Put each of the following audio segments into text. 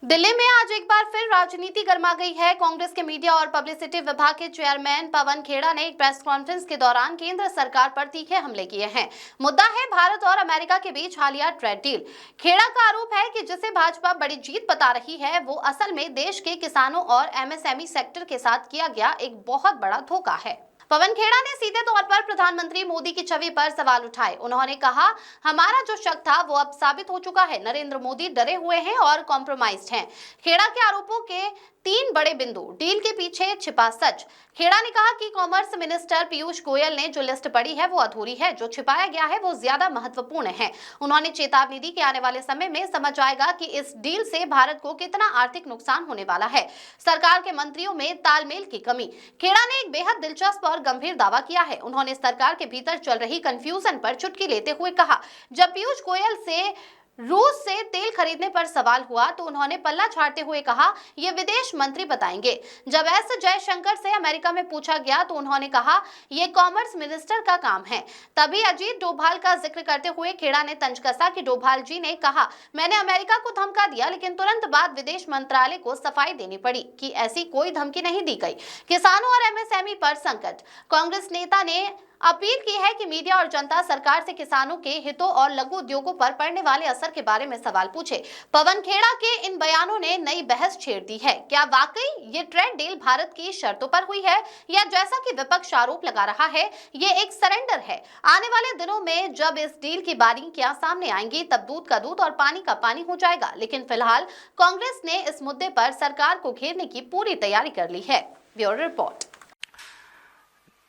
दिल्ली में आज एक बार फिर राजनीति गर्मा गई है। कांग्रेस के मीडिया और पब्लिसिटी विभाग के चेयरमैन पवन खेड़ा ने एक प्रेस कॉन्फ्रेंस के दौरान केंद्र सरकार पर तीखे हमले किए हैं। मुद्दा है भारत और अमेरिका के बीच हालिया ट्रेड डील। खेड़ा का आरोप है कि जिसे भाजपा बड़ी जीत बता रही है, वो असल में देश के किसानों और एमएसएमई सेक्टर के साथ किया गया एक बहुत बड़ा धोखा है। पवन खेड़ा ने सीधे तौर पर प्रधानमंत्री मोदी की छवि पर सवाल उठाए। उन्होंने कहा, हमारा जो शक था वो अब साबित हो चुका है। नरेंद्र मोदी डरे हुए हैं और कॉम्प्रोमाइज्ड हैं। खेड़ा के आरोपों के 3 बड़े बिंदु। डील के पीछे छिपा सच। खेड़ा ने कहा कि कॉमर्स मिनिस्टर पीयूष गोयल ने जो लिस्ट पढ़ी है वो अधूरी है, जो छिपाया गया है वो ज्यादा महत्वपूर्ण है। उन्होंने चेतावनी दी कि आने वाले समय में समझ आएगा कि इस डील से भारत को कितना आर्थिक नुकसान होने वाला है। सरकार के मंत्रियों में तालमेल की कमी। खेड़ा ने एक बेहद दिलचस्प और गंभीर दावा किया है। उन्होंने सरकार के भीतर चल रही कंफ्यूजन पर चुटकी लेते हुए कहा, जब पीयूष गोयल से रूस से तेल खरीदने पर सवाल हुआ तो उन्होंने पल्ला झाड़ते हुए कहा, ये विदेश मंत्री बताएंगे। जब एस जयशंकर से अमेरिका में पूछा गया तो उन्होंने कहा, ये कॉमर्स मिनिस्टर का काम है। तभी अजीत डोभाल का जिक्र करते हुए खेड़ा ने तंज कसा कि डोभाल जी ने कहा, मैंने अमेरिका को धमका दिया, लेकिन तुरंत बाद विदेश मंत्रालय को सफाई देनी पड़ी कि ऐसी कोई धमकी नहीं दी गई। किसानों और एमएसएमई पर संकट। कांग्रेस नेता ने अपील की है कि मीडिया और जनता सरकार से किसानों के हितों और लघु उद्योगों पर पड़ने वाले असर के बारे में सवाल पूछे। पवन खेड़ा के इन बयानों ने नई बहस छेड़ दी है। क्या वाकई ये ट्रेड डील भारत की शर्तों पर हुई है, या जैसा कि विपक्ष आरोप लगा रहा है, ये एक सरेंडर है? आने वाले दिनों में जब इस डील की बारीकियां सामने आएंगी, तब दूध का दूध और पानी का पानी हो जाएगा। लेकिन फिलहाल कांग्रेस ने इस मुद्दे पर सरकार को घेरने की पूरी तैयारी कर ली है। Bureau report.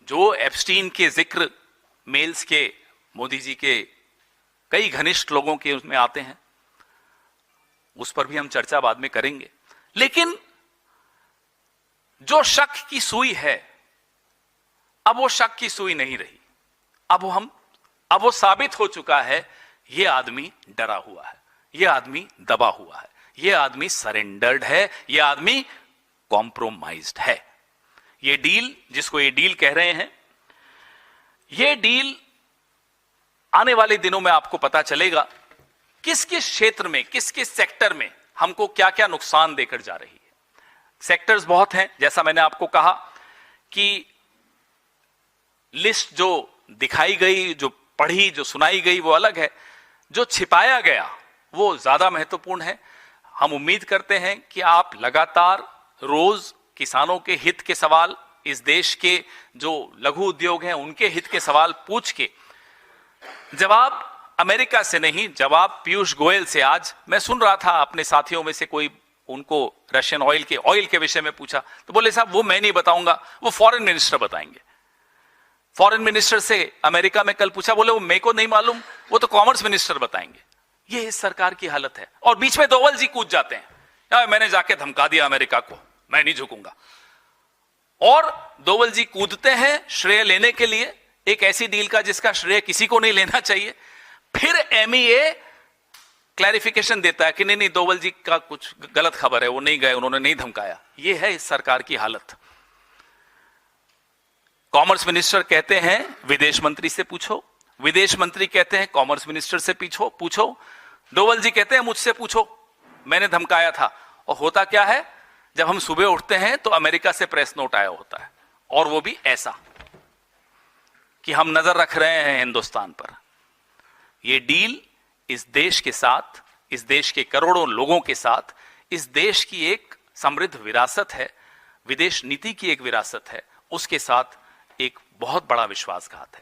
जो एप्स्टीन के जिक्र मेल्स के मोदी जी के कई घनिष्ठ लोगों के उसमें आते हैं, उस पर भी हम चर्चा बाद में करेंगे। लेकिन जो शक की सुई है, अब वो शक की सुई नहीं रही। अब वो साबित हो चुका है, ये आदमी डरा हुआ है, ये आदमी दबा हुआ है, ये आदमी सरेंडर्ड है, ये आदमी कॉम्प्रोमाइज्ड है। ये डील, जिसको ये डील कह रहे हैं, ये डील आने वाले दिनों में आपको पता चलेगा किस किस क्षेत्र में, किस किस सेक्टर में हमको क्या क्या नुकसान देकर जा रही है। सेक्टर्स बहुत हैं, जैसा मैंने आपको कहा कि लिस्ट जो दिखाई गई, जो पढ़ी, जो सुनाई गई, वो अलग है। जो छिपाया गया वो ज्यादा महत्वपूर्ण है। हम उम्मीद करते हैं कि आप लगातार रोज किसानों के हित के सवाल, इस देश के जो लघु उद्योग हैं उनके हित के सवाल पूछ के जवाब अमेरिका से नहीं, जवाब पीयूष गोयल से। आज मैं सुन रहा था अपने साथियों में से कोई उनको रशियन ऑयल के विषय में पूछा तो बोले, साहब वो मैं नहीं बताऊंगा, वो फॉरेन मिनिस्टर बताएंगे। फॉरेन मिनिस्टर से अमेरिका में कल पूछा, बोले वो मेरे को नहीं मालूम, वो तो कॉमर्स मिनिस्टर बताएंगे। ये इस सरकार की हालत है। और बीच में डोभाल जी कूद जाते हैं, यार मैंने जाके धमका दिया अमेरिका को, मैं नहीं झुकूंगा। और डोभाल जी कूदते हैं श्रेय लेने के लिए एक ऐसी डील का जिसका श्रेय किसी को नहीं लेना चाहिए। फिर एमईए क्लैरिफिकेशन देता है कि नहीं डोभाल जी का कुछ गलत खबर है, वो नहीं गए, उन्होंने नहीं धमकाया। ये है इस सरकार की हालत। कॉमर्स मिनिस्टर कहते हैं विदेश मंत्री से पूछो, विदेश मंत्री कहते हैं कॉमर्स मिनिस्टर से पूछो। डोभाल जी कहते हैं मुझसे पूछो, मैंने धमकाया था। और होता क्या है, जब हम सुबह उठते हैं तो अमेरिका से प्रेस नोट आया होता है, और वो भी ऐसा कि हम नजर रख रहे हैं हिंदुस्तान पर। ये डील इस देश के साथ, इस देश के करोड़ों लोगों के साथ, इस देश की एक समृद्ध विरासत है, विदेश नीति की एक विरासत है, उसके साथ एक बहुत बड़ा विश्वासघात है।